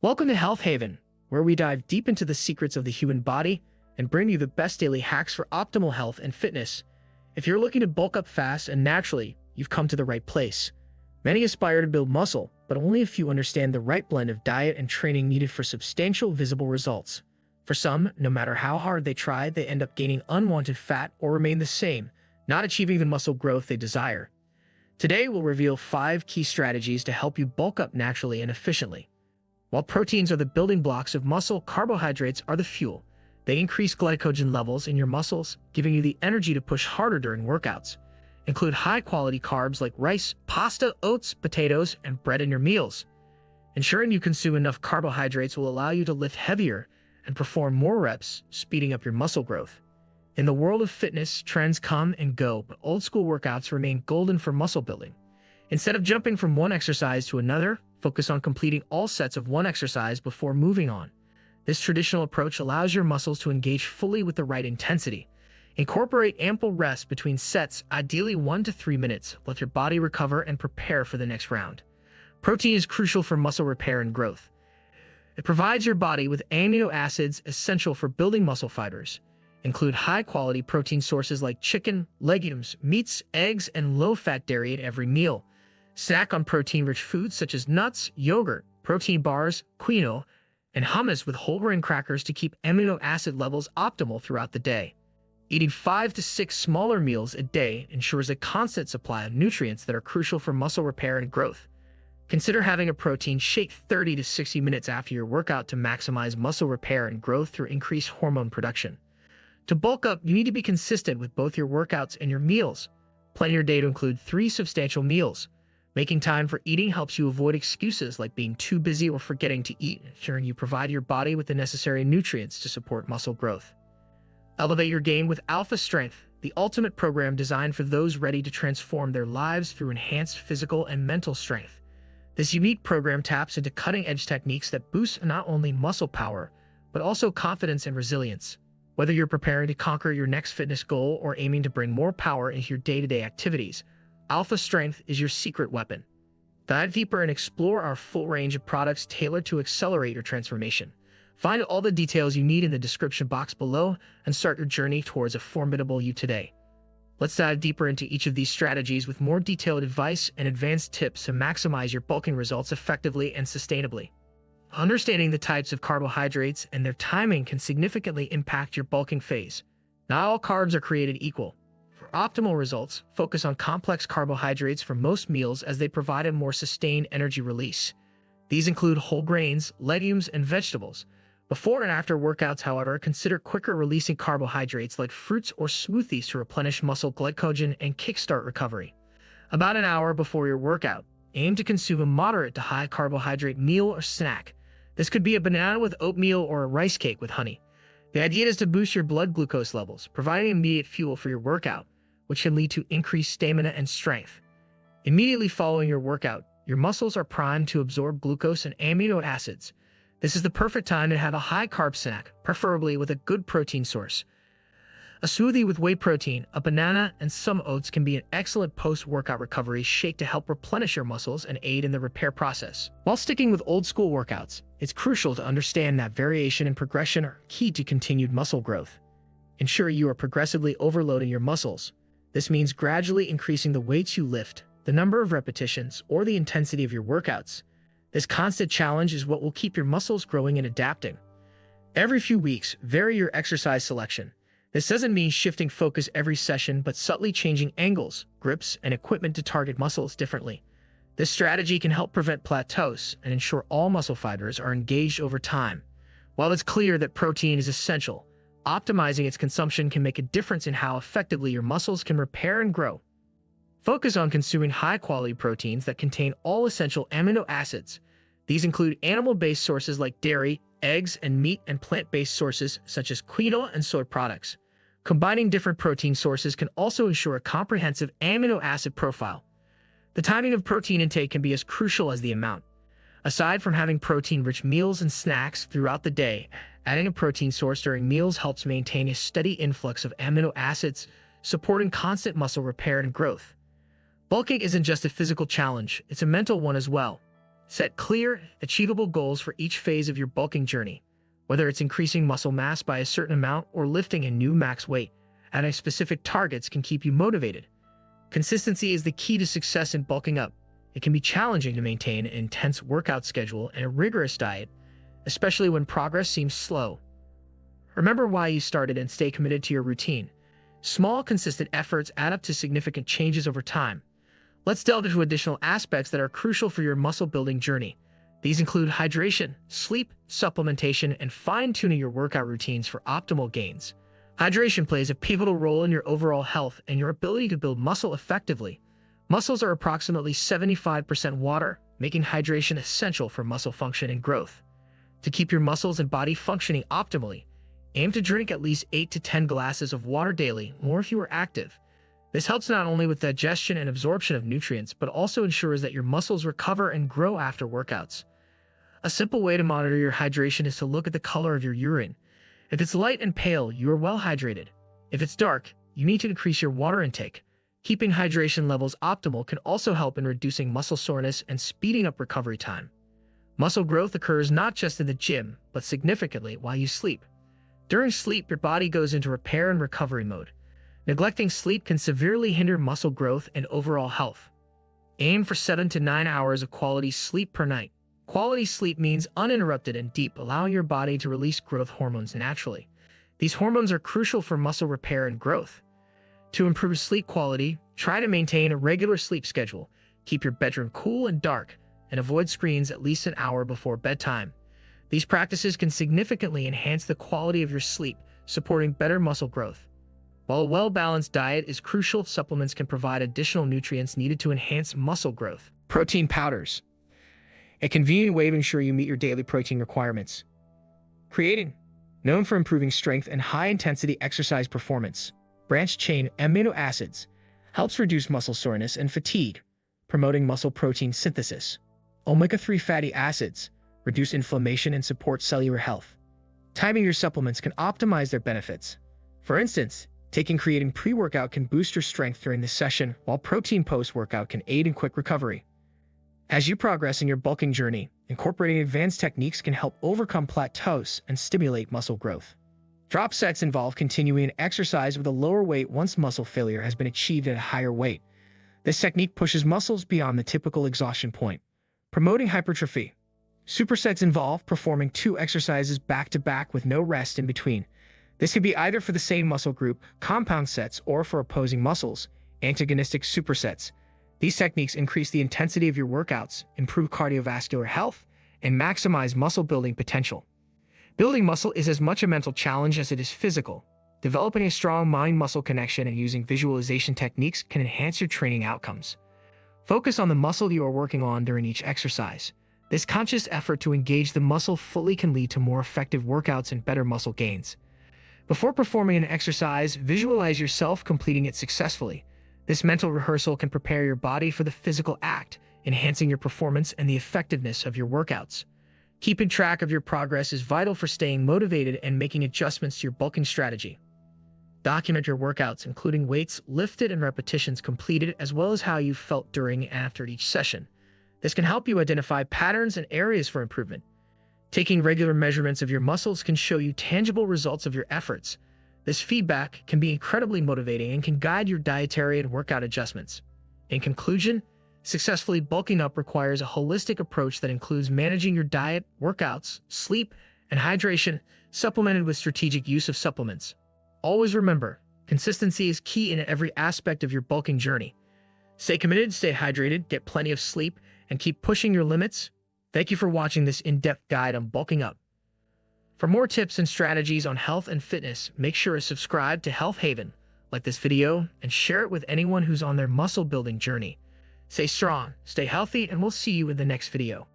Welcome to Health Haven, where we dive deep into the secrets of the human body and bring you the best daily hacks for optimal health and fitness. If you're looking to bulk up fast and naturally, you've come to the right place. Many aspire to build muscle, but only a few understand the right blend of diet and training needed for substantial visible results. For some, no matter how hard they try, they end up gaining unwanted fat or remain the same, not achieving the muscle growth they desire. Today, we'll reveal 5 key strategies to help you bulk up naturally and efficiently. While proteins are the building blocks of muscle, carbohydrates are the fuel. They increase glycogen levels in your muscles, giving you the energy to push harder during workouts. Include high-quality carbs like rice, pasta, oats, potatoes, and bread in your meals. Ensuring you consume enough carbohydrates will allow you to lift heavier and perform more reps, speeding up your muscle growth. In the world of fitness, trends come and go, but old-school workouts remain golden for muscle building. Instead of jumping from one exercise to another, focus on completing all sets of one exercise before moving on. This traditional approach allows your muscles to engage fully with the right intensity. Incorporate ample rest between sets, ideally 1 to 3 minutes. Let your body recover and prepare for the next round. Protein is crucial for muscle repair and growth. It provides your body with amino acids essential for building muscle fibers. Include high-quality protein sources like chicken, legumes, meats, eggs, and low-fat dairy at every meal. Snack on protein-rich foods such as nuts, yogurt, protein bars, quinoa, and hummus with whole grain crackers to keep amino acid levels optimal throughout the day. Eating 5 to 6 smaller meals a day ensures a constant supply of nutrients that are crucial for muscle repair and growth. Consider having a protein shake 30 to 60 minutes after your workout to maximize muscle repair and growth through increased hormone production. To bulk up, you need to be consistent with both your workouts and your meals. Plan your day to include 3 substantial meals. Making time for eating helps you avoid excuses like being too busy or forgetting to eat, ensuring you provide your body with the necessary nutrients to support muscle growth. Elevate your game with Alpha Strength, the ultimate program designed for those ready to transform their lives through enhanced physical and mental strength. This unique program taps into cutting-edge techniques that boost not only muscle power, but also confidence and resilience. Whether you're preparing to conquer your next fitness goal or aiming to bring more power into your day-to-day activities, Alpha Strength is your secret weapon. Dive deeper and explore our full range of products tailored to accelerate your transformation. Find all the details you need in the description box below and start your journey towards a formidable you today. Let's dive deeper into each of these strategies with more detailed advice and advanced tips to maximize your bulking results effectively and sustainably. Understanding the types of carbohydrates and their timing can significantly impact your bulking phase. Not all carbs are created equal. For optimal results, focus on complex carbohydrates for most meals as they provide a more sustained energy release. These include whole grains, legumes, and vegetables. Before and after workouts, however, consider quicker releasing carbohydrates like fruits or smoothies to replenish muscle glycogen and kickstart recovery. About an hour before your workout, aim to consume a moderate to high carbohydrate meal or snack. This could be a banana with oatmeal or a rice cake with honey. The idea is to boost your blood glucose levels, providing immediate fuel for your workout, which can lead to increased stamina and strength. Immediately following your workout, your muscles are primed to absorb glucose and amino acids. This is the perfect time to have a high-carb snack, preferably with a good protein source. A smoothie with whey protein, a banana, and some oats can be an excellent post-workout recovery shake to help replenish your muscles and aid in the repair process. While sticking with old-school workouts, it's crucial to understand that variation and progression are key to continued muscle growth. Ensure you are progressively overloading your muscles. This means gradually increasing the weights you lift, the number of repetitions, or the intensity of your workouts. This constant challenge is what will keep your muscles growing and adapting. Every few weeks, vary your exercise selection. This doesn't mean shifting focus every session, but subtly changing angles, grips, and equipment to target muscles differently. This strategy can help prevent plateaus and ensure all muscle fibers are engaged over time. While it's clear that protein is essential, optimizing its consumption can make a difference in how effectively your muscles can repair and grow. Focus on consuming high-quality proteins that contain all essential amino acids. These include animal-based sources like dairy, eggs, and meat, and plant-based sources such as quinoa and soy products. Combining different protein sources can also ensure a comprehensive amino acid profile. The timing of protein intake can be as crucial as the amount. Aside from having protein-rich meals and snacks throughout the day, adding a protein source during meals helps maintain a steady influx of amino acids, supporting constant muscle repair and growth. Bulking isn't just a physical challenge, it's a mental one as well. Set clear, achievable goals for each phase of your bulking journey, whether it's increasing muscle mass by a certain amount or lifting a new max weight. Adding specific targets can keep you motivated. Consistency is the key to success in bulking up. It can be challenging to maintain an intense workout schedule and a rigorous diet, especially when progress seems slow. Remember why you started and stay committed to your routine. Small, consistent efforts add up to significant changes over time. Let's delve into additional aspects that are crucial for your muscle-building journey. These include hydration, sleep, supplementation, and fine-tuning your workout routines for optimal gains. Hydration plays a pivotal role in your overall health and your ability to build muscle effectively. Muscles are approximately 75% water, making hydration essential for muscle function and growth. To keep your muscles and body functioning optimally, aim to drink at least 8 to 10 glasses of water daily, or if you are active. This helps not only with digestion and absorption of nutrients, but also ensures that your muscles recover and grow after workouts. A simple way to monitor your hydration is to look at the color of your urine. If it's light and pale, you are well hydrated. If it's dark, you need to increase your water intake. Keeping hydration levels optimal can also help in reducing muscle soreness and speeding up recovery time. Muscle growth occurs not just in the gym, but significantly while you sleep. During sleep, your body goes into repair and recovery mode. Neglecting sleep can severely hinder muscle growth and overall health. Aim for 7 to 9 hours of quality sleep per night. Quality sleep means uninterrupted and deep, allowing your body to release growth hormones naturally. These hormones are crucial for muscle repair and growth. To improve sleep quality, try to maintain a regular sleep schedule. Keep your bedroom cool and dark, and avoid screens at least an hour before bedtime. These practices can significantly enhance the quality of your sleep, supporting better muscle growth. While a well-balanced diet is crucial, supplements can provide additional nutrients needed to enhance muscle growth. Protein powders, a convenient way to ensure you meet your daily protein requirements. Creatine, known for improving strength and high-intensity exercise performance. Branched-chain amino acids, helps reduce muscle soreness and fatigue, promoting muscle protein synthesis. Omega-3 fatty acids, reduce inflammation and support cellular health. Timing your supplements can optimize their benefits. For instance, taking creatine pre-workout can boost your strength during the session, while protein post-workout can aid in quick recovery. As you progress in your bulking journey, incorporating advanced techniques can help overcome plateaus and stimulate muscle growth. Drop sets involve continuing an exercise with a lower weight once muscle failure has been achieved at a higher weight. This technique pushes muscles beyond the typical exhaustion point, promoting hypertrophy. Supersets involve performing 2 exercises back-to-back with no rest in between. This could be either for the same muscle group, compound sets, or for opposing muscles, antagonistic supersets. These techniques increase the intensity of your workouts, improve cardiovascular health, and maximize muscle building potential. Building muscle is as much a mental challenge as it is physical. Developing a strong mind-muscle connection and using visualization techniques can enhance your training outcomes. Focus on the muscle you are working on during each exercise. This conscious effort to engage the muscle fully can lead to more effective workouts and better muscle gains. Before performing an exercise, visualize yourself completing it successfully. This mental rehearsal can prepare your body for the physical act, enhancing your performance and the effectiveness of your workouts. Keeping track of your progress is vital for staying motivated and making adjustments to your bulking strategy. Document your workouts, including weights lifted and repetitions completed, as well as how you felt during and after each session. This can help you identify patterns and areas for improvement. Taking regular measurements of your muscles can show you tangible results of your efforts. This feedback can be incredibly motivating and can guide your dietary and workout adjustments. In conclusion, successfully bulking up requires a holistic approach that includes managing your diet, workouts, sleep, and hydration, supplemented with strategic use of supplements. Always remember, consistency is key in every aspect of your bulking journey. Stay committed, stay hydrated, get plenty of sleep, and keep pushing your limits. Thank you for watching this in-depth guide on bulking up. For more tips and strategies on health and fitness, make sure to subscribe to Health Haven, like this video, and share it with anyone who's on their muscle building journey. Stay strong, stay healthy, and we'll see you in the next video.